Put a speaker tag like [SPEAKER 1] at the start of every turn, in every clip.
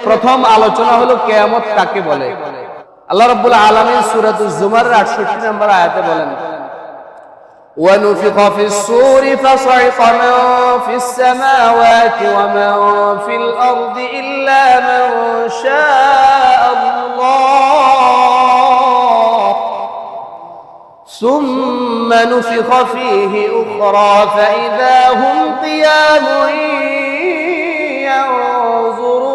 [SPEAKER 1] প্রথম আলোচনা হলো কিয়ামত কাকে বলে। আল্লাহ রাব্বুল আলামিন সূরাতুজ জুমার 68 নম্বর আয়াতে বলেন, وَنُفِخَ فِي الصُّورِ فَصَعِقَ مَن فِي السَّمَاوَاتِ وَمَن فِي الْأَرْضِ إِلَّا مَن شَاءَ اللَّهُ ثُمَّ نُفِخَ فِيهِ أُخْرَى فَإِذَا هُمْ قِيَامٌ يَنظُرُونَ।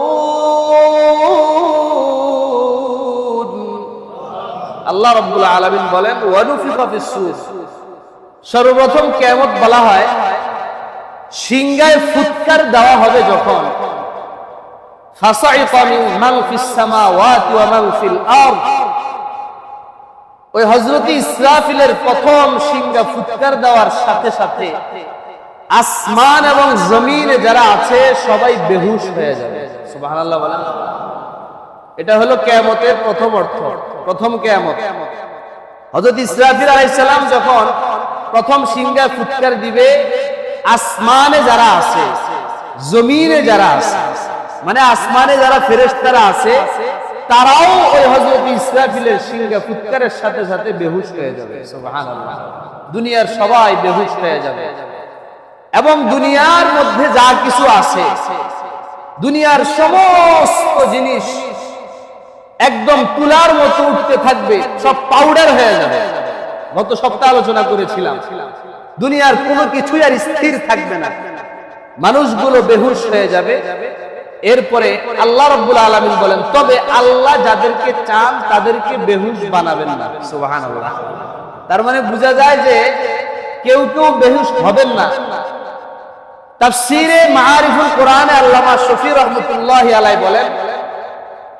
[SPEAKER 1] আল্লাহ রাব্বুল আলামিন বলেন, وَنُفِخَ فِي الصُّورِ, সর্বপ্রথম কিয়ামত বলা হয় সিংহায় ফুৎকার দেওয়া হবে যখন। ফাসাইকা মান ফিস সামাওয়াতি ওয়া মান ফিল আরদ, ওই হযরত ইসরাফিলের প্রথম সিংহা ফুৎকার দেওয়ার সাথে সাথে আসমান এবং জমিনে যারা আছে সবাই বেহুশ হয়ে যাবে। সুবহানাল্লাহ বলেন। এটা হলো কিয়ামতের প্রথম অর্থ, প্রথম কিয়ামত। হযরত ইসরাফিল আলাইহিস সালাম যখন প্রথম সিংহা ফুৎকার দিবে, আসমানে যারা আছে জমিনে যারা আছে, মানে আসমানে যারা ফেরেশতারা আছে তারাও ওই হযরত ইসরাফিলের সিংহা ফুৎকারের সাথে সাথে বেহুশ হয়ে যাবে। সুবহানাল্লাহ। দুনিয়ার সবাই বেহুশ হয়ে যাবে এবং দুনিয়ার মধ্যে যা কিছু আছে, দুনিয়ার সমস্ত জিনিস একদম তুলার মতো উঠতে থাকবে, সব পাউডার হয়ে যাবে। গত সপ্তাহে আলোচনা করেছিলাম দুনিয়ার কোনো কিছুই আর স্থির থাকবে না, মানুষগুলো বেহুশ হয়ে যাবে। এরপরে আল্লাহ রাব্বুল আলামিন বলেন, তবে আল্লাহ যাদেরকে চান তাদেরকে বেহুশ বানাবেন না। সুবহানাল্লাহ। তার মানে বোঝা যায় যে কেউ কেউ বেহুশ হবেন না। তাফসীরে মাআরিফুল কোরআনে আল্লামা শফি রাহমাতুল্লাহি আলাইহি বলেন,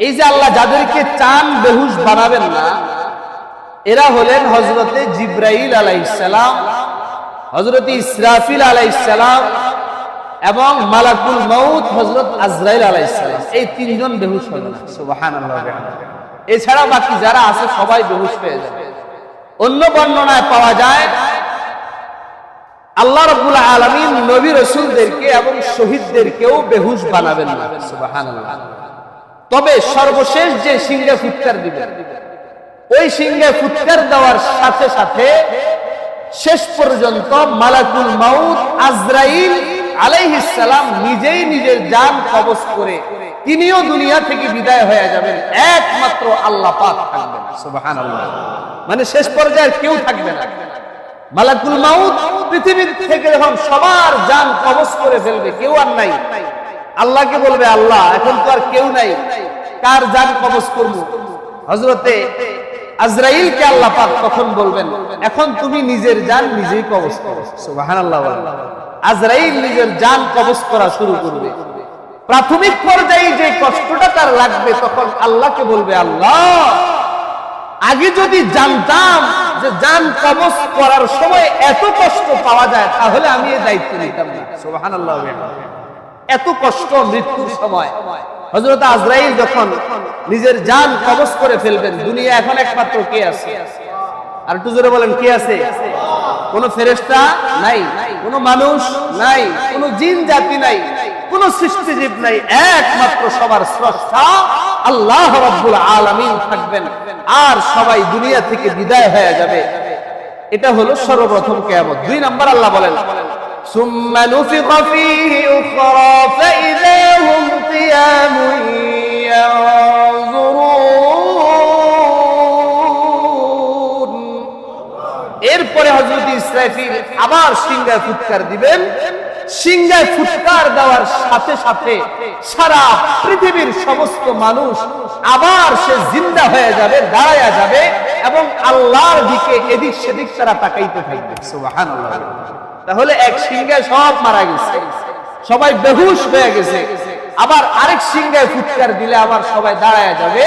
[SPEAKER 1] এই যে আল্লাহ যাদেরকে চান বেহুশ বানাবেন না, এরা হলেন হযরতে জিবরাইল আলাইহিস সালাম, হযরতে ইসরাফিল আলাইহিস সালাম এবং মালাকুল মউত হযরত আজরাইল আলাইহিস সালাম। এই তিনজন বেহুশ হবে না। সুবহানাল্লাহ। এছাড়া বাকি যারা আছে সবাই বেহুশ হয়ে যাবে। অন্য বর্ণনায় পাওয়া যায় আল্লাহ রাব্বুল আলামিন নবী রাসূলদেরকে এবং শহীদদেরকেও বেহুশ বানাবেন না। সুবহানাল্লাহ। তবে সর্বশেষ যে সিংহা ফুৎকার দিবেন, ওই সিংহে ফুৎকার দেওয়ার সাথে সাথে শেষ পর্যন্ত মালাকুল মউত আজরাইল আলাইহিস সালাম নিজেই নিজের জান কবজ করে তিনিও দুনিয়া থেকে বিদায় হয়ে যাবেন। একমাত্র আল্লাহ পাক থাকবেন। সুবহানাল্লাহ। মানে শেষ পর্যায়ে কেউ থাকবে না। মালাকুল মউত পৃথিবী থেকে যখন সবার জান কবজ করে ফেলবে, কেউ আর নাই, আল্লাহকে বলবে, আল্লাহ এখন তো আর কেউ নাই, কার জান কবজ করব? হযরতে আজরাইলকে আল্লাহ পাক তখন বলবেন, এখন তুমি নিজের জান নিজেই কবজ করো। সুবহানাল্লাহ। আজরাইল নিজের জান কবজ করা শুরু করবে। প্রাথমিক পর্যায়ে যে কষ্টটা তার লাগবে, তখন আল্লাহকে বলবে, আল্লাহ আগে যদি জানতাম যে জান কবজ করার সময় এত কষ্ট পাওয়া যায়, তাহলে আমি এই দায়িত্ব নিতাম না। সুবহানাল্লাহ। এত কষ্ট মৃত্যুর সময়। হযরত আজরাইল যখন নিজের জান কবজ করে ফেলবেন, দুনিয়া এখন একমাত্র কে আছে? আর একটু জোরে বলেন, কে আছে? কোনো ফেরেশতা নাই, কোনো মানুষ নাই, কোনো জিন জাতি নাই, কোনো সৃষ্টিজীব নাই, একমাত্র সবার স্রষ্টা আল্লাহ রাব্বুল আলামিন থাকবেন। আর সবাই দুনিয়া থেকে বিদায় হয়ে যাবে। এটা হলো সর্বপ্রথম কিয়ামত। দুই নাম্বার আল্লাহ বলেন, সুম্মা নুফিখা ফীহি উখরা ফাইযা হুম কিয়ামুন ইয়ানজুরুন। এরপরে হযরত ইসরাফিল আবার সিংহায় ফুৎকার দিবেন। সিংহায় ফুৎকার দেওয়ার সাথে সাথে সারা পৃথিবীর সমস্ত মানুষ আবার সে জিন্দা হয়ে যাবে, দাঁড়ায়া যাবে এবং আল্লাহর দিকে এদিক সেদিক তারা তাকাইতে থাকবে। সুবহানাল্লাহ। তাহলে এক সিংহায় সব মারা গেছে, সবাই বেহুশ হয়ে গেছে। আবার আরেক সিংহায় ফুৎকার দিলে আবার সবাই দাঁড়ায়া যাবে,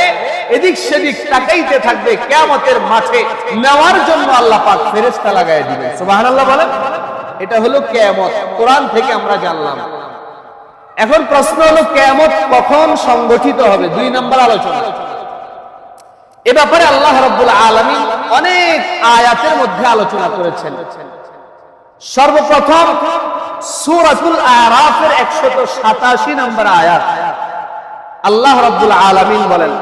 [SPEAKER 1] এদিক সেদিক তাকাইতে থাকবে। কিয়ামতের মাঠে নেওয়ার জন্য আল্লাহ পাক ফেরেশতা লাগায় দিবেন। সুবহানাল্লাহ বলেন। এটা হলো কিয়ামত, কোরআন থেকে আমরা জানলাম। এখন প্রশ্ন হলো কিয়ামত কখন সংগঠিত হবে? দুই নাম্বার আলোচনা। এ ব্যাপারে আল্লাহ রাব্বুল আলামিন অনেক আয়াতের মধ্যে আলোচনা করেছেন। সর্বপ্রথম সূরাতুল আরাফের 187 নম্বর আয়াত, আল্লাহ রাব্বুল আলামিন বলেন,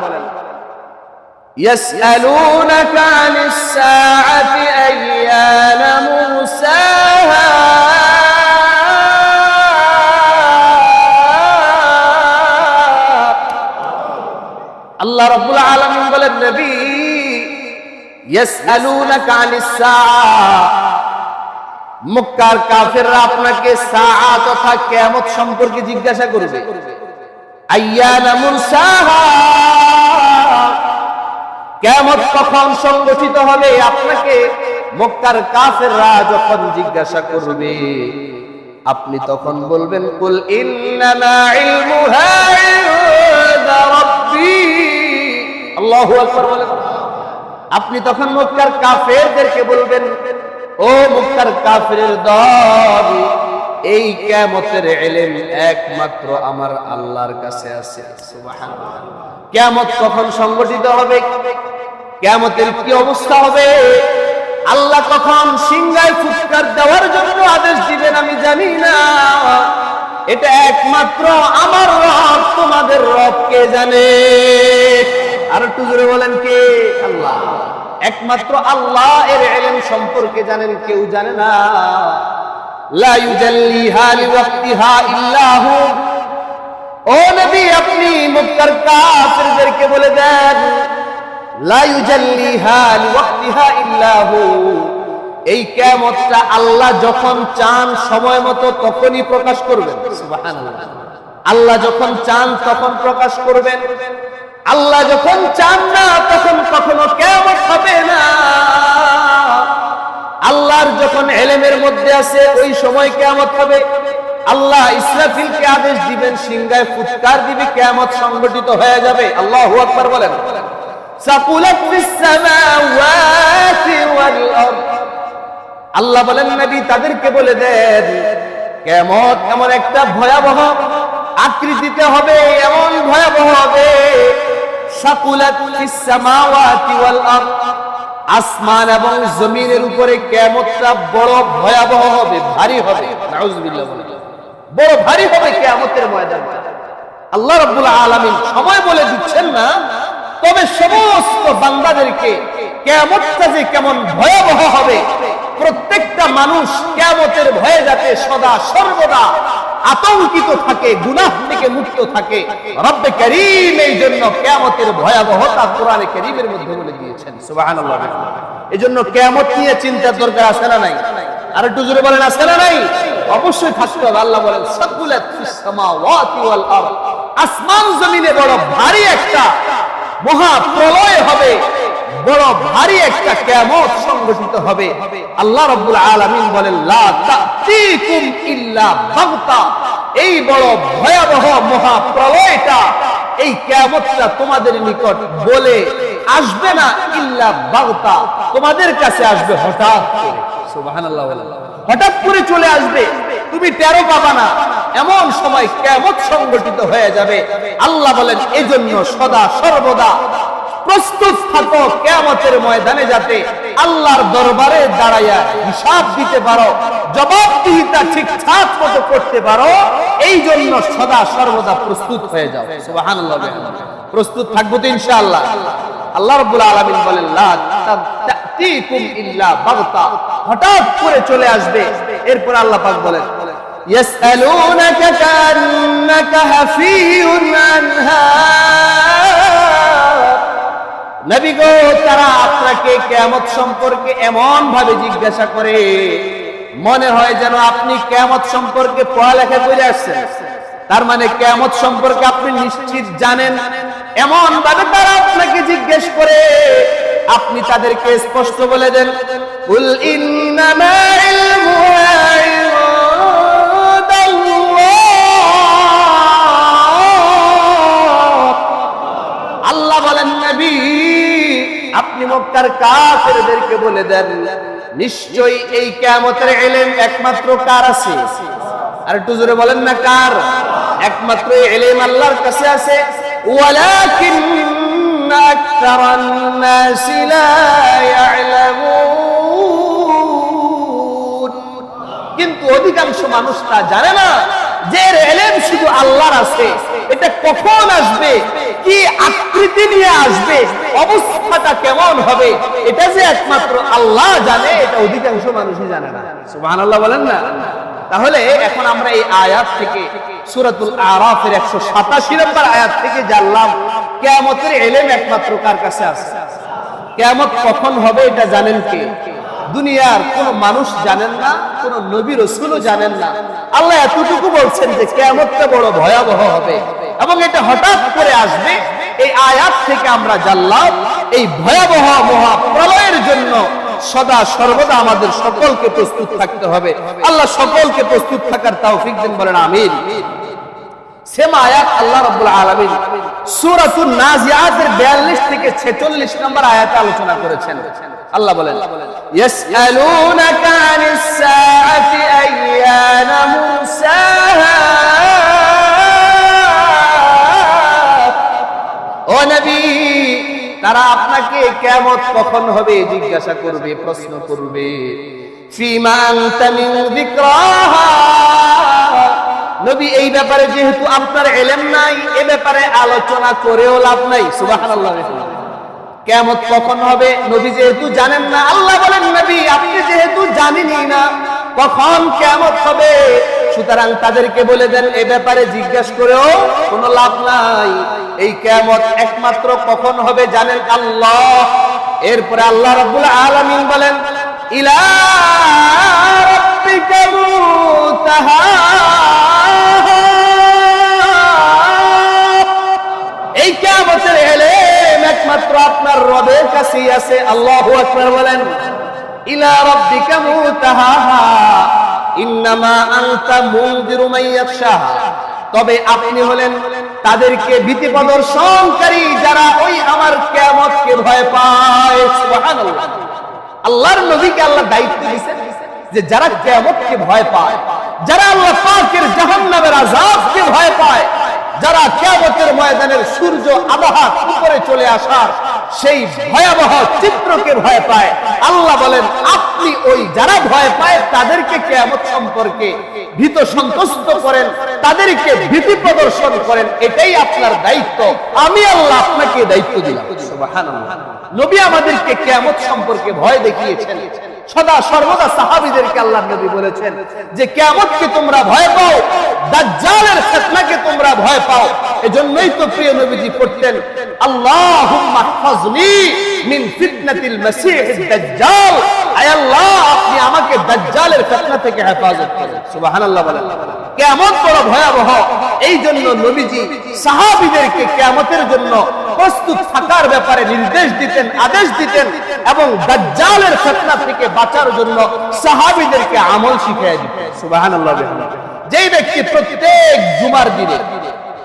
[SPEAKER 1] ইয়াসআলুনাকা আনিস সাআতি আইয়ানা মুরসাহা আল্লাহ রাব্বুল আলামিন বলেন, নবী, ইয়াসআলুনাকা আনিস সাআ, মক্কার কাফেররা আপনাকে সাআ তথা কিয়ামত সম্পর্কে জিজ্ঞাসা করবে। আইয়ানা মুরসাহা, কিয়ামত কখন সংগঠিত হবে আপনাকে মক্কার কাফেররা যখন জিজ্ঞাসা করবে, আপনি তখন বলবেন, কুল ইন্নামা ইলমুহা ইনদা রাব্বি। আল্লাহু আকবার বলেন। আপনি তখন মক্কার কাফেরদেরকে বলবেন, ও মক্কার কাফেরের দল, এই কিয়ামতের ইলম একমাত্র আমার আল্লাহর কাছে আছে। সুবহানাল্লাহ। কিয়ামত কখন সংগঠিত হবে, কিয়ামতের কি অবস্থা হবে, আল্লাহ কখন সিংহায় ফুৎকার দেওয়ার জন্য আদেশ দিবেন আমি জানি না, এটা একমাত্র আমার রব, তোমাদের রব কে জানে। আর একটু জোরে বলেন, কে? আল্লাহ। একমাত্র আল্লাহ এর ইলম সম্পর্কে জানেন, কেউ জানে না। লা ইউজাল্লিহা লিওয়াক্তিহা ইল্লা হু। ও নবী, আপনি মক্কার কাফিরদেরকে বলে দেন, লা ইউজাল্লিহা লিওয়াক্তিহা ইল্লা হু, এই কিয়ামতটা আল্লাহ যখন চান সময় মতো তখনই প্রকাশ করবেন। সুবহানাল্লাহ। আল্লাহ যখন চান তখন প্রকাশ করবেন, আল্লাহ যখন চান না তখন কখনো কিয়ামত হবে না। আল্লাহর যখন ইলমের মধ্যে আছে ওই সময় কিয়ামত হবে। আল্লাহ ইসরাফিলকে আদেশ দিবেন, সিংহায় ফুৎকার দিবে, কিয়ামত সংগঠিত হয়ে যাবে। আল্লাহু আকবার বলেন। সাকুলাত ফিস সামাওয়াতি ওয়াল আরদ। আল্লাহ বলেন, নবী তাদেরকে বলে দেন, কিয়ামত এমন একটা ভয়াবহ আকৃতিতে হবে, এমন ভয়াবহ হবে, সাকুলাত ফিস সামাওয়াতি ওয়াল আরদ, আসমান এবং জমিনের উপরে কিয়ামতটা বড় ভয়াবহ হবে, ভারী হবে। নাউজুবিল্লাহ। বড় ভারী হবে কিয়ামতের ময়দানটা। আল্লাহ রাব্বুল আলামিন সময় বলে দিচ্ছেন না, তবে সমস্ত বান্দাদেরকে কিয়ামতটা যে কেমন ভয়াবহ হবে, প্রত্যেকটা মানুষ কিয়ামতের ভয়ে যাতে সদা সর্বদা আতঙ্কিত থাকে, গুনাহ থেকে মুক্ত থাকে, রব্বে কারীম এই জন্য কিয়ামতের ভয়াবহতা কোরআনে কারীমের মধ্যে বলে দিয়েছেন। সুবহানাল্লাহ। এজন্য কিয়ামত নিয়ে চিন্তার দরকার আছে না নাই? আর একটু জোরে বলেন, আছে না নাই? অবশ্যই থাকতে হবে। আল্লাহ বলেন, সাকুলাত ফিস সামাওয়াতি ওয়াল আরদ, আসমান জমিনে বড় ভারী একটা মহা প্রলয় হবে, বড় ভারী একটা কিয়ামত সংগঠিত হবে। আল্লাহ রাব্বুল আলামিন বলেন, লা তাতিকুম ইল্লা বাগতা, এই বড় ভয়াবহ মহা প্রলয়টা, এই কিয়ামতটা তোমাদের নিকট বলে আসবে না, ইল্লা বাগতা, তোমাদের কাছে আসবে হঠাৎ করে। সুবহানাল্লাহ। হঠাৎ করে চলে আসবে, তুমি টেরও পাবা না, এমন সময় কিয়ামত সংগঠিত হয়ে যাবে। আল্লাহ বলেন, এজন্য সদা সর্বদা প্রস্তুত থাকো কিয়ামতের ময়দানে, যাতে আল্লাহর দরবারে দাঁড়াইয়া হিসাব দিতে পারো, জবাবদিহিতা ঠিকঠাক মতো করতে পারো। এই জন্য সদা সর্বদা প্রস্তুত হয়ে যাও। সুবহানাল্লাহ। প্রস্তুত থাকবো তো ইনশাআল্লাহ। আল্লাহ রাব্বুল আলামিন বলেন, লা তাতিকুম ইল্লা বাগতা, হঠাৎ করে চলে আসবে। এরপর আল্লাহ পাক বলেন, ইয়াসআলুনাকা কান্নাকা হাফিউন আনহা। নবী গো, তারা আপনাকে কিয়ামত সম্পর্কে এমন ভাবে জিজ্ঞাসা করে, মনে হয় যেন আপনি কিয়ামত সম্পর্কে পড়ালেখা করে আসছেন, তার মানে কিয়ামত সম্পর্কে আপনি নিশ্চিত জানেন, এমন ভাবে তারা আপনাকে জিজ্ঞেস করে। আপনি তাদেরকে স্পষ্ট বলে দেন, কুল ইন্নামা ইলমুহা ইনদাল্লাহ। আল্লাহ বলেন, নবী আপনি মক্কার কাফেরদেরকে বলে দেন, নিশ্চয়ই এই কিয়ামতের ইলম একমাত্র কার আছে? আর একটু জোরে বলেন না, কার? একমাত্র ইলম আল্লাহর কাছে আছে। ওয়ালাকিন্না আকতারান নাসি লা ইয়ালামুন, কিন্তু অধিকাংশ মানুষ তা জানে না যে এর ইলম শুধু আল্লাহর আছে, এটা কখন আসবে, কি আকৃতি নিয়ে আসবে, অবস্থাটা কেমন হবে, এটা যে একমাত্র আল্লাহ জানে, এটা অধিকাংশ মানুষই জানে না। সুবহানাল্লাহ বলেন না? তাহলে এখন আমরা এই আয়াত থেকে, সূরাতুল আরাফের 187 নম্বর আয়াত থেকে জানলাম কিয়ামতের ইলম একমাত্র কার কাছে আছে। কিয়ামত কখন হবে এটা জানেন কে? দুনিয়ার কোন মানুষ জানেন না, কোন নবী রাসূলও জানেন না। আল্লাহ এতটুকু বলছেন যে কিয়ামতটা বড় ভয়াবহ হবে এবং এটা হঠাৎ করে আসবে। এই আয়াত থেকে আমরা জানলাম এই ভয়াবহ মহাপ্রলয়ের জন্য সদা সর্বদা আমাদের সকলকে প্রস্তুত থাকতে হবে। আল্লাহ সকলকে প্রস্তুত থাকার তৌফিক দেন, বলেন আমিন। সেম আয়াত আল্লাহ রাব্বুল আলামিন সূরাতুন নাজিআতের 42 থেকে 46 নম্বর আয়াতে আলোচনা করেছেন। আল্লাহ বলেন, ইয়াসআলুনাকা আনিস সাআতি আইয়ানা মুরসাহা। ও নবী, তারা আপনাকে কিয়ামত কখন হবে জিজ্ঞাসা করবে, প্রশ্ন করবে। ফিমা আনতা মিন যিকরাহা। নবী, এই ব্যাপারে যেহেতু আপনার ইলম নাই, এই ব্যাপারে আলোচনা করেও লাভ নাই। সুবহানাল্লাহ। কিয়ামত কখন হবে নবী যেহেতু জানেন না, আল্লাহ বলেন নবী আপনি যেহেতু জানেনই না কখন কিয়ামত হবে, সুতরাং তাদেরকে বলে দেন এই ব্যাপারে জিজ্ঞাসা করেও কোনো লাভ নাই। এই কিয়ামত একমাত্র কখন হবে জানেন আল্লাহ। এরপরে আল্লাহ রাব্বুল আলামিন বলেন, ইলা রাব্বিকা মুনতাহা। এই কিয়ামতের ইলম একমাত্র আপনার রবের কাছেই আছে। আল্লাহু আকবার বলেন, ইলা রাব্বিকা মুনতাহা ইন্নামা আনতা মুনযিরু মান ইয়াখশাহা। তবে আপনি হলেন তাদেরকে ভীতি প্রদর্শনকারী যারা ওই আমার কিয়ামতকে ভয় পায়। সুবহানাল্লাহ। আল্লাহর নবীকে আল্লাহ দায়িত্ব দিয়েছেন যে যারা কিয়ামতকে ভয় পায়, যারা আল্লাহ পাকের জাহান্নামের আযাবকে ভয় পায়, যারা কিয়ামতের ময়দানের সূর্য আবহাওয়ার উপরে চলে আসার সেই ভয়াবহ চিত্রকে ভয় পায়, আল্লাহ বলেন আপনি ওই যারা ভয় পায় তাদেরকে কিয়ামত সম্পর্কে ভীত সন্তুষ্ট করেন, তাদেরকে ভীতি প্রদর্শন করেন। এটাই আপনার দায়িত্ব। আমি আল্লাহ আপনাকে দায়িত্ব দিলাম। সুবহানাল্লাহ। নবী আমাদেরকে কিয়ামত সম্পর্কে ভয় দেখিয়েছেন। সদা সর্বদা সাহাবীদেরকে আল্লাহ নবী বলেছেন যে কিয়ামতকে তোমরা ভয় পাও, দাজ্জালের ফিতনাকে তোমরা ভয় পাও। এজন্যই তো প্রিয় নবীজি পড়তেন, আল্লাহুম্মা হফাজনি মিন ফিতনাতিল মাসীহিদ দাজ্জাল। আয় আল্লাহ আপনি আমাকে দাজ্জালের ফিতনা থেকে হেফাজত করুন। সুবহানাল্লাহ বলেন। কিয়ামত বড় ভয়াবহ, এই জন্য নবীজি সাহাবীদেরকে কিয়ামতের জন্য প্রস্তুত থাকার ব্যাপারে নির্দেশ দিতেন, আদেশ দিতেন এবং দাজ্জালের ফিতনা থেকে বাঁচার জন্য সাহাবীদেরকে আমল শিখিয়ে দিতেন। সুবহানাল্লাহ। যেই ব্যক্তি প্রত্যেক জুমার দিনে,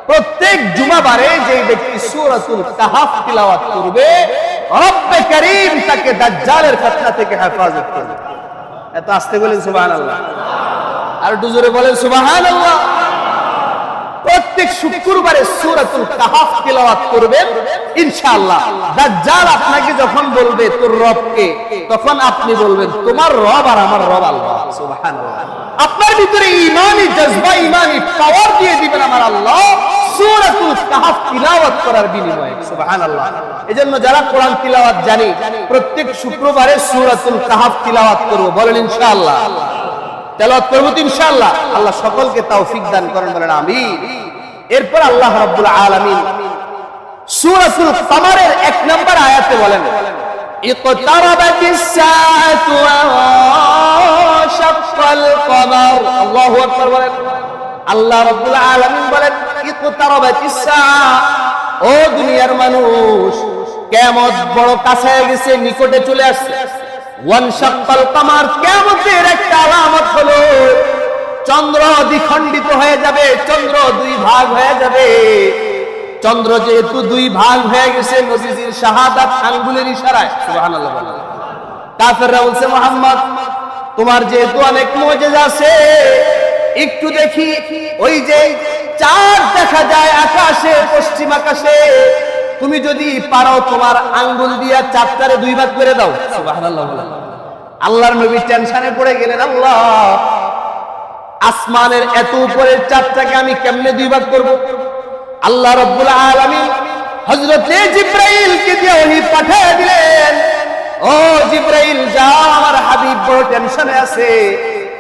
[SPEAKER 1] প্রত্যেক জুমাবারে যেই ব্যক্তি সূরাতুল কাহফ তিলাওয়াত করবে, রব্বে কারীম তাকে দাজ্জালের ফিতনা থেকে হেফাজত করবে। এত আস্তে বলেন সুবহানাল্লাহ, আর একটু জোরে বলেন সুবহানাল্লাহ। প্রত্যেক শুক্রবারে সূরাতুল কাহফ তিলাওয়াত করবেন, ইনশাআল্লাহ দাজ্জাল আপনাকে যখন বলবে তোর রবকে, তখন আপনি বলবেন তোমার রব আর আমার রব আল্লাহ। সুবহানাল্লাহ। আপনার ভিতরে ঈমানি জজবা, ঈমানি পাওয়ার দিয়ে দিবেন আমার আল্লাহ সূরাতুল কাহফ তিলাওয়াত করার বিনিময়ে। সুবহানাল্লাহ। এজন্য যারা কোরআন তিলাওয়াত জানি, প্রত্যেক শুক্রবারে সূরাতুল কাহফ তিলাওয়াত করব, বলেন ইনশাআল্লাহ। তেলাওয়াত করব তো ইনশাআল্লাহ। আল্লাহ সকলকে তৌফিক দান করেন, বলেন আমিন। এরপর আল্লাহ রাব্বুল আলামিন সূরাতুল কমরের 1 নম্বর আয়াতে বলেন, ইকতারাবাতিস সাআতু ওয়া শাক্কাল কমর। আল্লাহু আকবার বলেন। আল্লাহ রাব্বুল আলামিন বলেন, ইকতারাবাতিস সাআ। ও দুনিয়ার মানুষ, কিয়ামত বড় কাছে গেছে, নিকটে চলে আসছে। ওয়ান শাক্কাল কমর, কিয়ামতের একটা আলামত হলো চন্দ্র দ্বিখণ্ডিত হয়ে যাবে, চন্দ্র দুই ভাগ হয়ে যাবে। চন্দ্র যেহেতু দুই ভাগ হয়ে গেছে, নবীজির শাহাদাত আঙ্গুলের ইশারায়। সুবহানাল্লাহ। কাফেররা বলছে, মুহাম্মদ তোমার যেহেতু অনেক মুজিজা আছে, একটু দেখি ওই যে চাঁদ দেখা যায় আকাশে, পশ্চিম আকাশে, তুমি যদি পারো তোমার আঙ্গুল দিয়া চাঁদটারে দুই ভাগ করে দাও। সুবহানাল্লাহ। আল্লাহর নবী টেনশনে পড়ে গেলেন, আল্লাহ আসমানের এত উপরের চাঁদটাকে আমি কেমনে দুই ভাগ করব? আল্লাহ রাব্বুল আলামিন হযরতে জিবরাইলকে দিয়ে ওহী পাঠিয়ে দিলেন, ও জিবরাইল যাও, আমার হাবিব বড় টেনশনে আছে,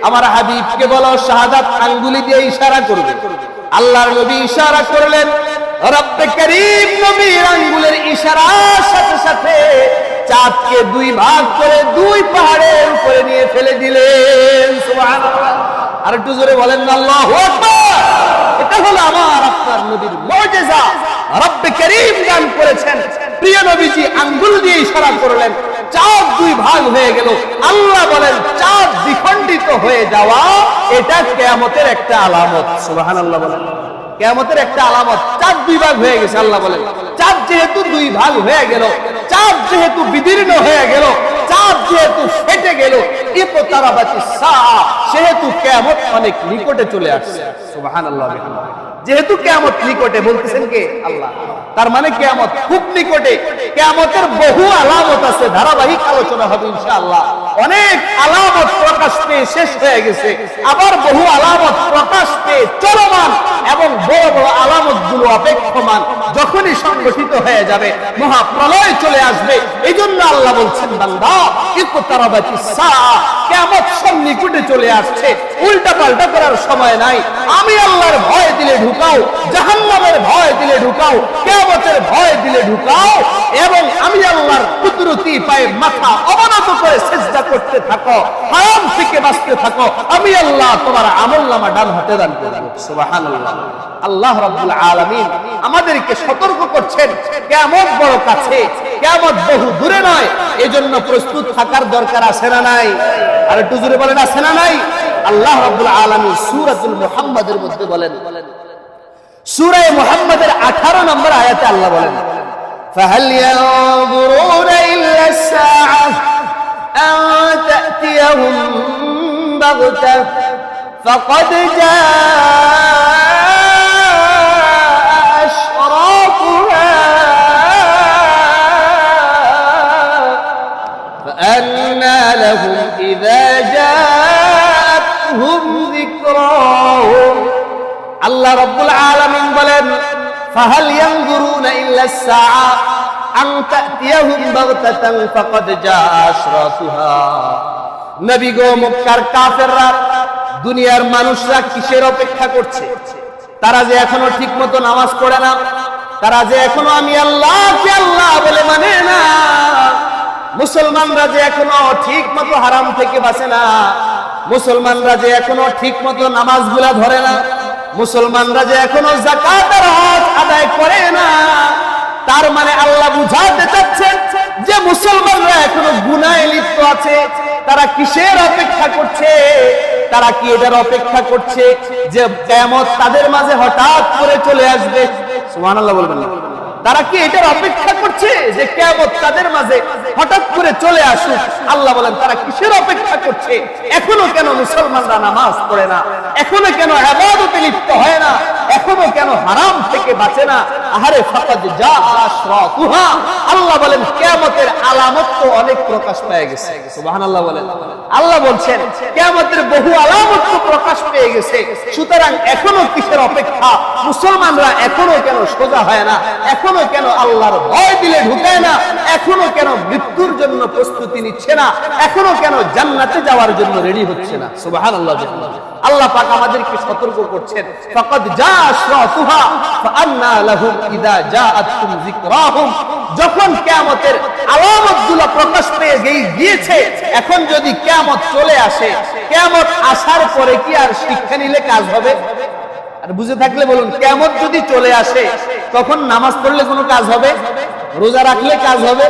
[SPEAKER 1] আমার হাবিবকে বলো শাহাদাত আঙ্গুলি দিয়ে ইশারা করবে। আল্লাহর নবী ইশারা করলেন, রব্বে করিম নবীর আঙ্গুলের ইশারার সাথে সাথে চাঁদকে দুই ভাগ করে দুই পাহাড়ের উপরে নিয়ে ফেলে দিলেন। সুবহানাল্লাহ। আর একটু জোরে বলেন না আল্লাহু আকবার। এটা হলো আমার আপনার নবীর মুজিজা। রব্বে করিম দান করেছেন, প্রিয় নবীজি আঙ্গুল দিয়ে ইশারা করলেন, চাঁদ দুই ভাগ হয়ে গেল। আল্লাহ বলেন চাঁদ দ্বিখণ্ডিত হয়ে যাওয়া এটা কিয়ামতের একটা আলামত। সুবহানাল্লাহ বলেন, কিয়ামতের একটা আলামত। চাঁদ দুই ভাগ হয়ে গেছে, আল্লাহ বলেন চাঁদ যেহেতু দুই ভাগ হয়ে গেল, চাঁদ যেহেতু বিদীর্ণ হয়ে গেল, চাঁদ যেহেতু ফেটে গেল, ইকতারাবাতিস সাআ, সেহেতু কিয়ামত অনেক নিকটে চলে আসছে। সুবহানাল্লাহ। যেহেতু কিয়ামত নিকটে, বলতেছেন কে? আল্লাহ। তার মানে কিয়ামত খুব নিকটে। কিয়ামতের বহু আলামত আছে, ধারাবাহিক আলোচনা হবে ইনশাআল্লাহ। অনেক আলামত প্রকাশ পেয়ে শেষ হয়ে গেছে, আবার বহু আলামত প্রকাশ পেয়ে চলমান, এবং বড় বড় আলামত গুলো অপেক্ষমান। যখনই সংগঠিত হয়ে যাবে মহাপ্রলয় চলে আসবে। এই জন্য আল্লাহ বলছেন বান্দা ইকতারাবাতিস সাআ, কিয়ামত সন্নিকটে চলে আসছে, উল্টা পাল্টা করার সময় নাই। আমি আল্লাহর ভয় দিলে ঢুকাও, জাহান্নামের ভয় দিলে ঢুকাও, কিয়ামতের ভয় দিলে ঢুকাও, এবং আমি আল্লাহর কুদরতি পায়ে মাথা অবনত করে সিজদা করতে থাকো, হারাম থেকে বাঁচতে থাকো। আমি আল্লাহ তোমার আমলনামা ডান হাতে দান করব। সুবহানাল্লাহ। আল্লাহ রাব্বুল আলামিন আমাদেরকে সতর্ক করছেন, কিয়ামত বড় কাছে, কিয়ামত বহু দূরে নয়। এজন্য প্রস্তুত থাকার দরকার আছে না নাই? আর একটু জোরে বলেন আছে না নাই? আল্লাহ রাব্বুল আলামিন সূরাতুল মুহাম্মাদের মধ্যে বলেন, সূরা মুহাম্মাদের 18 নম্বর আয়াতে আল্লাহ বলেন, ফাহাল ইয়ানজুরুনা ইল্লা আস-সাআ আন তা'তিয়াহুম বাগতা ফাকাদ জাআ আশরাতুহা ফাআন্না লাহুম ইযা জাআতহুম যিকরাহুম। আল্লাহ রাব্বুল আলামিন বলেন, ফাহাল ইয়ানজুরুনা ইল্লা আস-সাআ আন তা'তিয়াহুম বাগতাতান ফাকাদ জাআ আশরাতুহা। নবী গো, মক্কার কাফেররা, দুনিয়ার মানুষরা কিসের অপেক্ষা করছে? তারা যে এখনো ঠিকমতো নামাজ পড়ে না, তারা যে এখনো আমি আল্লাহকে আল্লাহ বলে মানে না, মুসলমানরা যে এখনো ঠিকমতো হারাম থেকে বাঁচে না, মুসলমানরা যে এখনো ঠিকমতো নামাজগুলা ধরে না, মুসলমানরা যে এখনো যাকাত আর হজ আদায় করে না, তার মানে আল্লাহ বুঝাতে চাচ্ছেন যে মুসলমানরা এখনো গুনাহে লিপ্ত আছে। তারা কিসের অপেক্ষা করছে? তারা কি এটার অপেক্ষা করছে যে কিয়ামত তাদের মাঝে হঠাৎ করে চলে আসবে? সুবহানাল্লাহ বলবেন না? তারা কি এটার অপেক্ষা করছে যে কিয়ামত তাদের মাঝে হঠাৎ করে চলে আসুক? আল্লাহ বলেন তারা কিসের অপেক্ষা করছে? এখনো কেন মুসলমানরা নামাজ পড়ে না? এখনো কেন ইবাদতে লিপ্ত হয় না? এখনো কেন হারাম থেকে বাঁচে না? আহারে ফাকাদ জাআ আশরাতুহা। আল্লাহ বলেন কিয়ামতের আলামত তো অনেক প্রকাশ পেয়ে গেছে। সুবহানাল্লাহ বলেন। আল্লাহ বলছেন কিয়ামতের বহু আলামত তো প্রকাশ পেয়ে গেছে, সুতরাং এখনো কিসের অপেক্ষা? মুসলমানরা এখনো কেন সোজা হয় না? এখনো কেন আল্লাহর ভয় দিলে ঢুকায় না? এখনো কেন মৃত্যুর জন্য প্রস্তুতি নিচ্ছে না? এখনো কেন জান্নাতে যাওয়ার জন্য রেডি হচ্ছে না? সুবহানাল্লাহ। আল্লাহ পাক আমাদেরকে সতর্ক করছেন, ফাকাদ জাআ আশরাতুহা ফাআন্না লাহুম ইযা জাআতহুম যিকরাহুম। যখন কিয়ামতের আলামতগুলো প্রকাশ পেয়ে গিয়েছে, এখন যদি কিয়ামত চলে আসে, কিয়ামত আসার পরে কি আর শিক্ষা নিলে কাজ হবে? আর বুঝে থাকলে বলুন, কিয়ামত যদি চলে আসে তখন নামাজ পড়লে কোনো কাজ হবে? রোজা রাখলে কাজ হবে?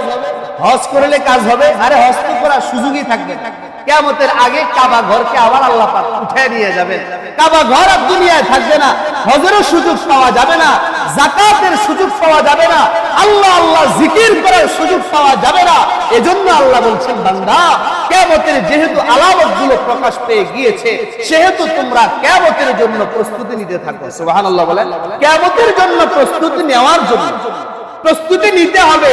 [SPEAKER 1] হজ করলে কাজ হবে? আরে হজ তো করার সুযোগই থাকবে না। কিয়ামতের আগে কাবা ঘরকে আবার আল্লাহ পাক উঠিয়ে নিয়ে যাবেন। কাবা ঘর আর দুনিয়ায় থাকবে না, হজেরও সুযোগ পাওয়া যাবে না, যাকাতের সুযোগ পাওয়া যাবে না, আল্লাহ আল্লাহ জিকির করার সুযোগ পাওয়া যাবে না। এজন্য আল্লাহ বলছেন, বান্দা কিয়ামতের যেহেতু আলামতগুলো প্রকাশ পেয়ে গিয়েছে, সেহেতু তোমরা কিয়ামতের জন্য প্রস্তুতি নিতে থাকো। সুবহানাল্লাহ বলেন। কিয়ামতের জন্য প্রস্তুতি নেওয়ার জন্য প্রস্তুতি নিতে হবে।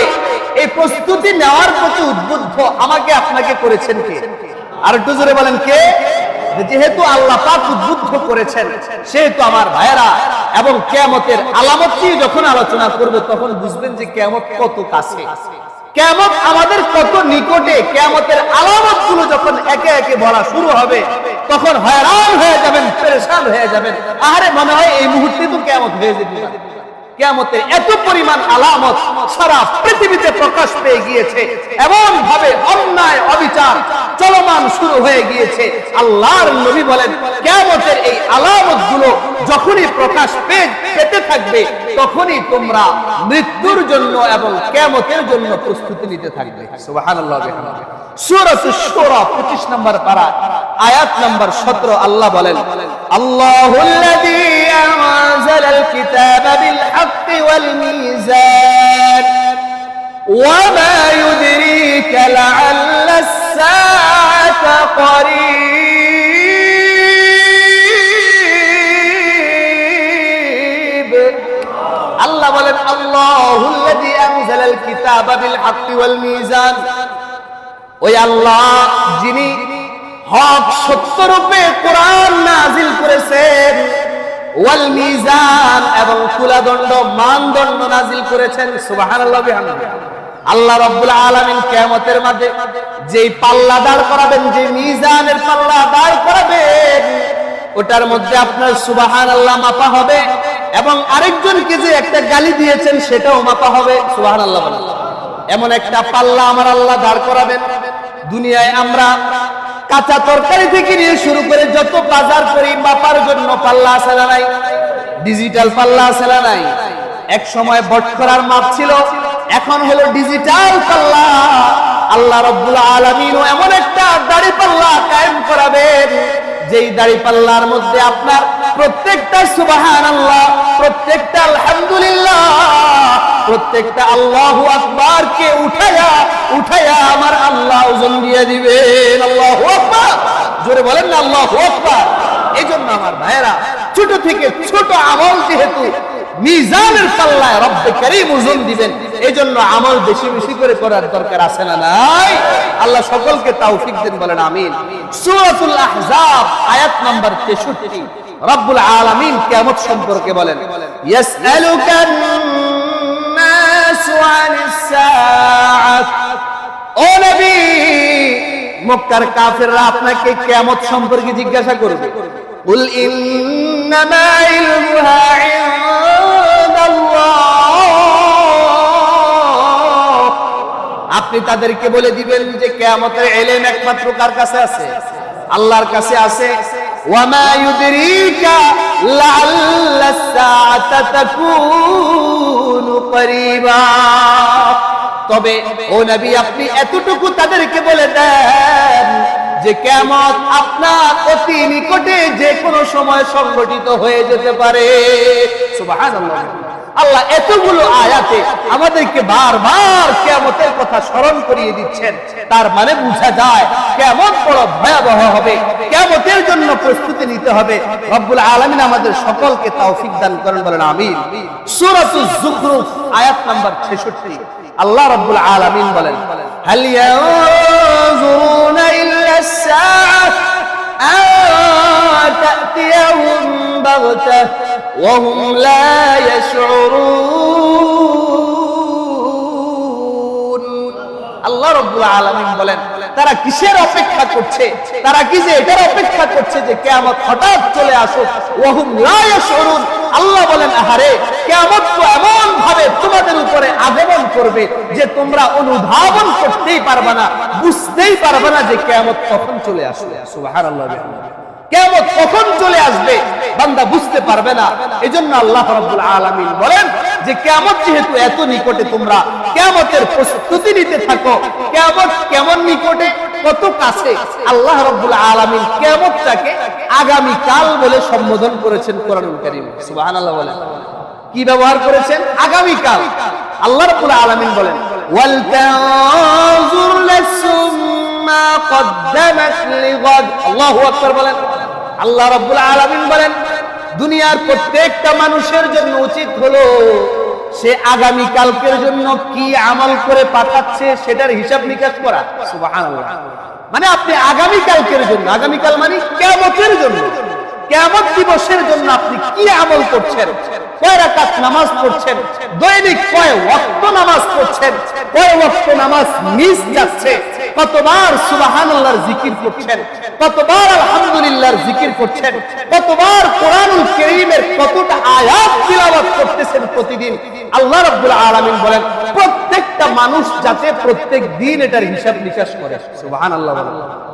[SPEAKER 1] এই প্রস্তুতি নেওয়ার প্রতি উদ্বুদ্ধ আমাকে আপনাকে করেছেন কে? আর একটু জোরে বলেন কে? যেহেতু আল্লাহ পাক উদ্বুদ্ধ করেছেন, সেহেতু আমার ভাইয়েরা, এবং কিয়ামতের আলামত নিয়ে যখন আলোচনা করব তখন বুঝবেন যে কিয়ামত কত কাছে, কিয়ামত আমাদের কত নিকটে। কিয়ামতের আলামতগুলো যখন একে একে বলা শুরু হবে তখন হয়রান হয়ে যাবেন, পেরেশান হয়ে যাবেন। আরে মনে হয় এই মুহূর্তে তো কিয়ামত হয়ে যেতে পারে। কিয়ামতের এত পরিমাণ আলামত সারা পৃথিবীতে প্রকাশ পেয়ে গিয়েছে, এমন ভাবে অন্যায় অবিচার চলমান শুরু হয়ে গিয়েছে। আল্লাহর নবী বলেন কিয়ামতের এই আলামতগুলো যখনই প্রকাশ পেতে থাকবে তখনই তোমরা মৃত্যুর জন্য এবং কিয়ামতের জন্য প্রস্তুতি নিতে থাকবে। সুবহানাল্লাহ। সূরাতুশ শুরা 25 নম্বর পারা আয়াত নম্বর 17 আল্লাহ বলেন, আল্লাহুল্লাযী আনজালাল কিতাবা বিল হাক্কি ওয়াল মিজান ওয়া মা ইউদরিকা লাআল্লাস সাআতা করিব। আল্লাহ বলেন আল্লাহুল্লাযী আনজালাল কিতাবা বিল হাক্কি ওয়াল মিজান, ওই আল্লাহ যিনি হক সত্য রূপে কোরআন নাযিল করেছেন, ওয়াল মিজান এবং তুলাদণ্ড মানদণ্ড নাযিল করেছেন। সুবহানাল্লাহ বিহামদিহি। আল্লাহ রাব্বুল আলামিন কিয়ামতের মাঠে যেই পাল্লা দাঁড় করাবেন, যে মিজানের পাল্লা দাঁড় করাবেন, ওটার মধ্যে আপনার সুবহানাল্লাহ মাপা হবে এবং আরেকজনকে যে একটা গালি দিয়েছেন সেটাও মাপা হবে। সুবহানাল্লাহ। এমন একটা পাল্লা আমার আল্লাহ দাঁড় করাবেন। দুনিয়ায় আমরা কাঁচা তরকারি থেকে নিয়ে শুরু করে যত বাজার করি মাপার জন্য পাল্লা আছে না নাই? ডিজিটাল পাল্লা আছে না নাই? এক সময় বটখরার মাপ ছিল, এখন হলো ডিজিটাল পাল্লা। আল্লাহ রাব্বুল আলামিন এমন একটা দাড়ি পাল্লা কায়েম করাবেন, যেই দাড়ি পাল্লার মধ্যে আপনার প্রত্যেকটা সুবহানাল্লাহ, প্রত্যেকটা আলহামদুলিল্লাহ, প্রত্যেকটা আল্লাহু আকবার কে উঠায়া আমার আল্লাহ ওজন দিয়ে দিবেন। আল্লাহু আকবার, জোরে বলেন না আল্লাহু আকবার। এই জন্য আমার ভাইয়েরা, ছোট থেকে ছোট আমল যেহেতু মিজানের পাল্লায় রব্বে কারীম ওজন দিবেন, এই জন্য আমল বেশি বেশি করে করার দরকার আছে না নাই? আল্লাহ সকলকে তৌফিক দেন, বলেন আমিন। সূরাতুল আহজাব আয়াত নাম্বার 63 রব্বুল আলামিন কিয়ামত সম্পর্কে বলেন, ইয়াসআলুকান নাসু আনিস সাআহ। ও নবী, মক্কার কাফেররা আপনাকে কিয়ামত সম্পর্কে জিজ্ঞাসা করবে। কুল ইন্নামা ইলমুহা ইনদাল্লাহ। আপনি তাদেরকে বলে দিবেন যে কিয়ামতের ইলম একমাত্র কার কাছে আছে? আল্লাহর কাছে আছে। ওয়া মা ইউদরিকা লাআল্লাস সাআতা তাকুনু করিবা। তবে ও নবী, আপনি এতটুকু তাদেরকে বলে দেন যে কিয়ামত আপনার অতি নিকটে যে কোনো সময় সংঘটিত হয়ে যেতে পারে। সুবহানাল্লাহ। আল্লাহ এতগুলো আয়াতে আমাদেরকে বারবার কিয়ামতের কথা স্মরণ করিয়ে দিচ্ছেন। তার মানে বোঝা যায় কিয়ামত বড় ভয়াবহ হবে, কিয়ামতের জন্য প্রস্তুতি নিতে হবে। রব্বুল আলামিন আমাদের সকলকে তৌফিক দান করেন, বলেন আমিন। সূরাতুজ যুখরুফ আয়াত নাম্বার 66 আল্লাহ রাব্বুল আলামিন বলেন, হাল ইয়ানজুরুনা ইল্লাস সাআহ আন তা'তিয়াহুম বাগতাহ ওয়া হুম লা ইয়াশউরুন। আল্লাহ রাব্বুল আলামিন বলেন, তারা কিসের অপেক্ষা করছে? তারা কি যে এটার অপেক্ষা করছে যে কিয়ামত হঠাৎ চলে আসুক। ওয়া হুম লা ইয়াশউরুন। আল্লাহ বলেন, আহারে, কিয়ামত তো এমন ভাবে তোমাদের উপরে আগমন করবে যে তোমরা অনুধাবন করতেই পারবে না, বুঝতেই পারবে না যে কিয়ামত কখন চলে আসবে। সুবহানাল্লাহ। কিয়ামত কখন চলে আসবে বান্দা বুঝতে পারবে না। এজন্য আল্লাহ রাব্বুল আলামিন বলেন যে কিয়ামত যেহেতু এত নিকটে, তোমরা কিয়ামতের প্রস্তুতি নিতে থাকো। কিয়ামত কেমন নিকটে, কত কাছে? আল্লাহ রাব্বুল আলামিন কিয়ামতটাকে আগামী কাল বলে সম্বোধন করেছেন কোরআনুল কারীম। সুবহানাল্লাহ বলেন। কি ব্যবহার করেছেন? আগামী কাল। আল্লাহ রাব্বুল আলামিন বলেন, ওয়াল তানজুর নাফসুম মা কদ্দামাত লিগাদ। আল্লাহু আকবার বলেন। আল্লাহ রাব্বুল আলামিন বলেন, দুনিয়ার প্রত্যেকটা মানুষের জন্য উচিত হলো সে আগামী কালকের জন্য কি আমল করে পাঠাচ্ছে সেটার হিসাব নিকাশ করা। সুবহানাল্লাহ। মানে আপনি আগামী কালকের জন্য, আগামীকাল মানে কিয়ামতের জন্য, কিয়ামত দিবসের জন্য আপনি কি আমল করছেন, কয় রাকাত নামাজ পড়ছেন, দৈনিক কয় ওয়াক্ত নামাজ পড়ছেন, কয় ওয়াক্ত নামাজ মিস যাচ্ছে, কতবার সুবহানাল্লাহর জিকির করছেন, কতবার আলহামদুলিল্লাহর জিকির করছেন, কতবার কোরআনুল কারীমের কতটা আয়াত তিলাওয়াত করতেছেন প্রতিদিন। আল্লাহ রাব্বুল আলামিন বলেন প্রত্যেকটা মানুষ যাতে প্রত্যেক দিন এটার হিসাব নিকাশ করে। সুবহানাল্লাহ।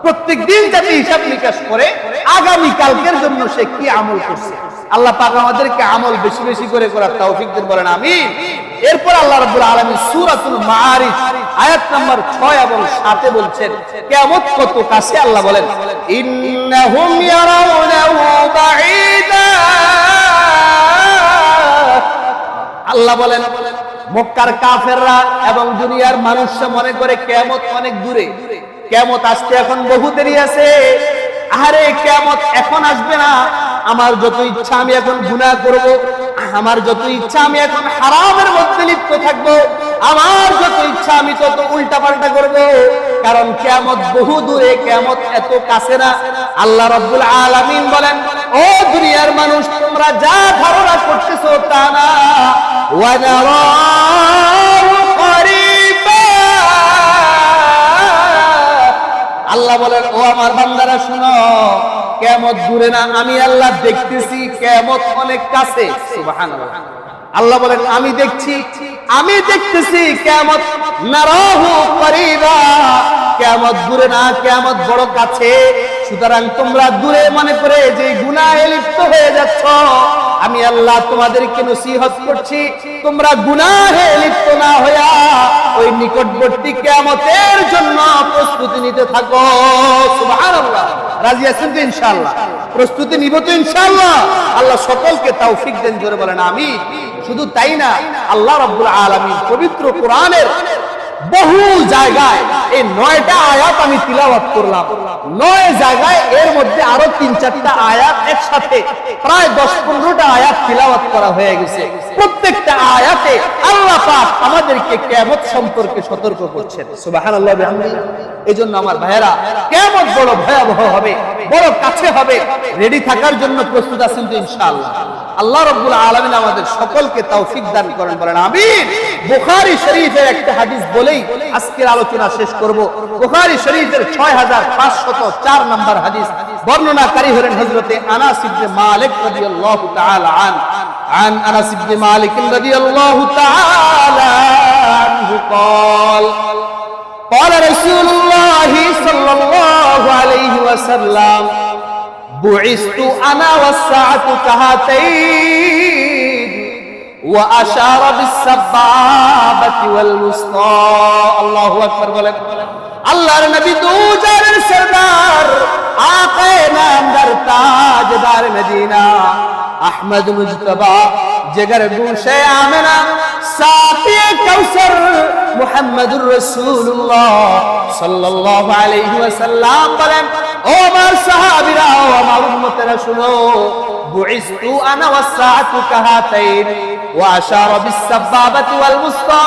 [SPEAKER 1] প্রত্যেক দিন যাতে হিসাব নিকাশ করে আগামী কালকের জন্য সে কি আমল করছে। আল্লাহ পাক আমাদেরকে আমল বেশি বেশি করে করার তৌফিক দেন, বলেন আমিন। এরপর আল্লাহ রাব্বুল আলামিন সূরাতুল মাআরিজ আয়াত নাম্বার 6 এবং 7 এ বলছেন কিয়ামত কত কাছে। আল্লাহ বলেন ইন্নাহুম ইয়ারাউনাহু বাঈদা। আল্লাহ বলেন মক্কার কাফেররা এবং দুনিয়ার মানুষরা মনে করে কিয়ামত অনেক দূরে, কিয়ামত আসতে এখন বহু দেরি আছে। আরে কিয়ামত এখন আসবে না, আমার যত ইচ্ছা আমি এখন গুনাহ করব, আমার যত ইচ্ছা আমি এখন হারামের মধ্যে লিপ্ত থাকব, আমার যত ইচ্ছা আমি তত উল্টাপাল্টা করব, কারণ কিয়ামত বহু দূরে, কিয়ামত এত কাছে না। আল্লাহ রাব্বুল আলামিন বলেন ও দুনিয়ার মানুষ তোমরা যা ধারণা করতেছো তা না, ওয়া নারাহু করিবা। আল্লাহ বলেন ও আমার বান্দারা শুনো, কিয়ামত দূরে না, আমি আল্লাহ দেখতেছি কিয়ামত অনেক কাছে। সুবহানাল্লাহ। আল্লাহ বলেন আমি দেখছি, আমি দেখতেছি কিয়ামত নারাহু করিবা, কিয়ামত দূরে না, কিয়ামত বড় কাছে। সুতরাং তোমরা দূরে মনে করে যে গুনাহে লিপ্ত হয়ে যাচ্ছ, আমি আল্লাহ তোমাদেরকে নসিহত করছি তোমরা গুনাহে লিপ্ত না হইয়া ওই নিকটবর্তী কিয়ামতের জন্য প্রস্তুতি নিতে থাকো। সুবহানাল্লাহ। রাজি আছেন তো ইনশাআল্লাহ? প্রস্তুতি নিব তো ইনশাআল্লাহ? আল্লাহ সকলকে তৌফিক দেন, জোরে বলেন আমিন। শুধু তাই না, আল্লাহ রাব্বুল আলামিন পবিত্র কোরআনের বহু জায়গায় এই 9টা আয়াত আমি তিলাওয়াত করলাম, 9 জায়গায় এর মধ্যে আরো 3-4টা আয়াত একসাথে প্রায় 10-15টা আয়াত তিলাওয়াত করা হয়ে গেছে। প্রত্যেকটা আয়াতে আল্লাহ পাক আমাদেরকে কিয়ামত সম্পর্কে সতর্ক করছেন। সুবহানাল্লাহ বিহামদিহি। এজন্য আমার ভাইয়েরা কিয়ামত বড় ভয়াবহ হবে, বড় কাছে হবে, রেডি থাকার জন্য প্রস্তুত আছেন তো ইনশাআল্লাহ? আল্লাহ রাব্বুল আলামিন আমাদের সকলকে তৌফিক দান করেন, বলেন আমিন। বুখারী শরীফের একটা হাদিস বলেই আজকের আলোচনা শেষ করব। বুখারী শরীফের 6504 নম্বর হাদিস, বর্ণনাকারী হলেন হযরত আনাস ইবনে মালিক রাদিয়াল্লাহু তাআলা عن أنس بن مالك رضي الله تعالى عنه قال رسول الله صلى الله عليه وسلم بعثت أنا والساعة كهاتين وأشار بالسبابة والوسطى। الله أكبر। বলেন আল্লাহর নবী দুজাহানের সরদার আকায়ে নামদার তাজদার মদিনা আহমদ মুজতবা জিগর গুশে আমেনা সাফিয়ে কাউসার মুহাম্মদুর রাসূলুল্লাহ সাল্লাল্লাহু আলাইহি ওয়াসাল্লাম বলেন ও আমার সাহাবীরা, ও আমার উম্মতেরা শুনো, বুইসতু আনা ওয়াসসাআতু কাহাতাইন ওয়া আশারা বিস-সাবাবাতি ওয়াল মুসতা।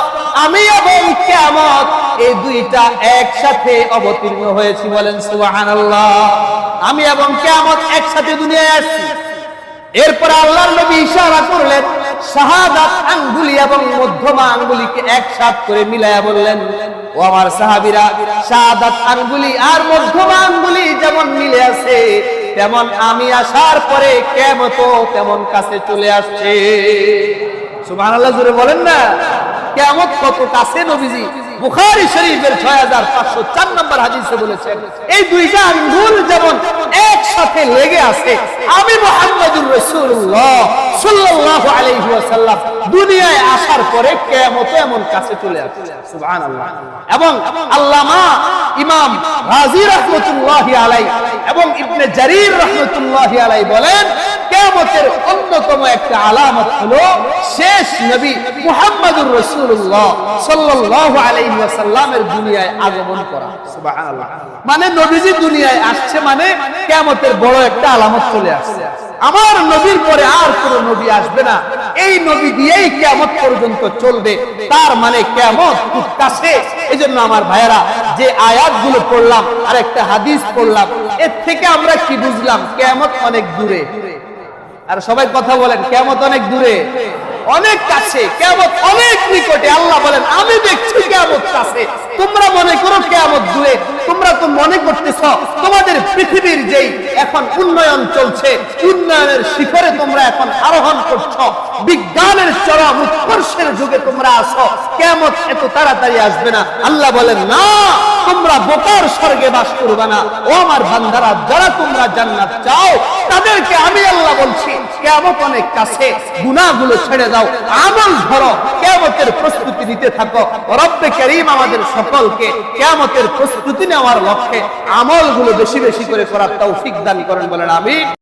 [SPEAKER 1] আমি এবং কিয়ামত এই দুইটা একসাথে অবতীর্ণ হয়েছি, বলেন সুবহানাল্লাহ। আমি এবং কিয়ামত একসাথে দুনিয়ায় আসছি। এরপর আল্লাহর নবী ইশারা করলেন, শাহাদাত আঙ্গুলি এবং মধ্যমা আঙ্গুলিকে একসাথে করে মিলায়া বললেন ও আমার সাহাবীরা, শাহাদাত আঙ্গুলি আর মধ্যমা আঙ্গুলি যেমন মিলে আছে তেমন আমি আসার পরে কিয়ামতও তেমন কাছে চলে আসছে। সুবহানাল্লাহ, জোরে বলেন না। কিয়ামত কত কাছে নবীজি বুখারী শরীফের 6504 নম্বর হাদিসে বলেছেন, এই দুইটা আঙ্গুল যেমন একসাথে লেগে আছে, আমি মুহাম্মদুর রাসূলুল্লাহ সাল্লাল্লাহু আলাইহি ওয়াসাল্লাম দুনিয়ায় আসার পরে কিয়ামত এমন কাছে চলে আসছে। সুবহানাল্লাহ। এবং আল্লামা ইমাম রাজি রাহমাতুল্লাহি আলাইহি এবং ইবনে জারীর রাহমাতুল্লাহি আলাইহি বলেন, কিয়ামতের অন্যতম একটা আলামত হলো শেষ নবী মুহাম্মদুর রাসূলুল্লাহ সাল্লাল্লাহু আলাইহি আলাইহি ওয়াসাল্লামের দুনিয়ায় আগমন করা। সুবহানাল্লাহ। মানে নবীজি দুনিয়ায় আসছে মানে কিয়ামতের বড় একটা আলামত চলে আসছে। আমার নবীর পরে আর কোন নবী আসবে না, এই নবী দিয়েই কিয়ামত পর্যন্ত চলবে। তার মানে কিয়ামত খুব কাছে। এজন্য আমার ভাইয়েরা, যে আয়াতগুলো পড়লাম আর একটা হাদিস পড়লাম, এর থেকে আমরা কি বুঝলাম? কিয়ামত অনেক দূরে। আর সবাই কথা বলেন, কিয়ামত অনেক দূরে, অনেক কাছে, কিয়ামত অনেক নিকটে। আল্লাহ বলেন আমি দেখছি কিয়ামত কাছে, তোমরা মনে করো কিয়ামত দূরে। তোমরা তো মনে করতেছ তোমাদের পৃথিবীর যেই এখন উন্নয়ন চলছে, উন্নয়নের শিখরে তোমরা এখন আরোহণ করছো, বিজ্ঞানের চরম উৎকর্ষের যুগে তোমরা আছো, কিয়ামত এত তাড়াতাড়ি আসবে না। আল্লাহ বলেন না, তোমরা বোকার স্বর্গে বাস করবে না। ও আমার বান্দারা, যারা তোমরা জান্নাত চাও তাদেরকে আমি আল্লাহ বলছি কিয়ামত অনেক কাছে। গুনাহগুলো ছেড়ে দাও, আমল ধরো, কিয়ামতের প্রস্তুতি নিতে থাকো। রব্বে কারীম আমাদের সকলকে কিয়ামতের প্রস্তুতি নেওয়ার লক্ষ্যে আমলগুলো বেশি বেশি করে করার তৌফিক দান করেন, বলেন আমিন।